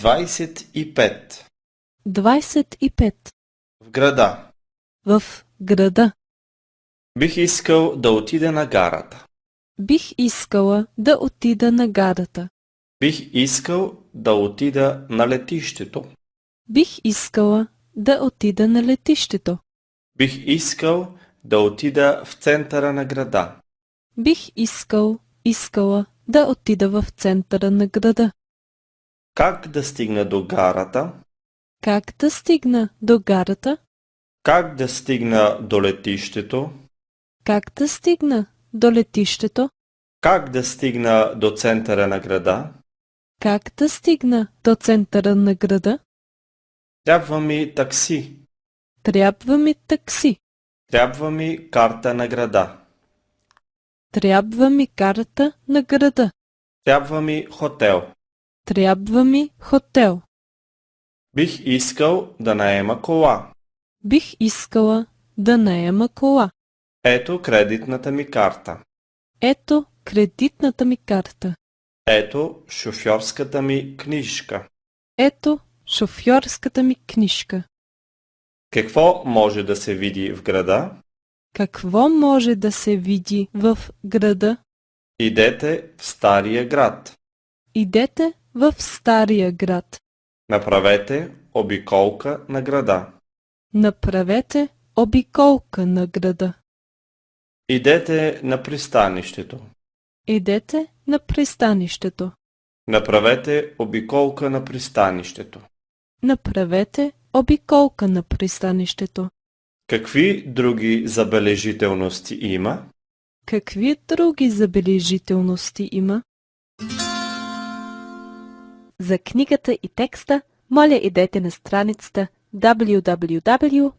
25. 25. В града. В града. Бих искал да отида на гарата. Бих искала да отида на гарата. Бих искал да отида на летището. Бих искала да отида на летището. Бих искал да отида в центъра на града. Бих искала да отида в центъра на града. Как да стигна до гарата? Как да стигна до гарата? Как да стигна до летището? Как да стигна до летището? Как да стигна до центъра на града? Как да стигна до центъра на града? Трябва ми такси. Трябва ми такси. Трябва ми карта на града. Трябва ми карта на града. Трябва ми хотел. Трябва ми хотел. Бих искал да наема кола. Бих искала да наема кола. Ето кредитната ми карта. Ето кредитната ми карта. Ето шофьорската ми книжка. Ето шофьорската ми книжка. Какво може да се види в града? Какво може да се види в града? Идете в Стария град. Идете в Стария град. Направете обиколка на града. Направете обиколка на града. Идете на пристанището. Идете на пристанището. Направете обиколка на пристанището. Направете обиколка на пристанището. Какви други забележителности има? Какви други забележителности има? За книгата и текста, моля идете на страницата www.book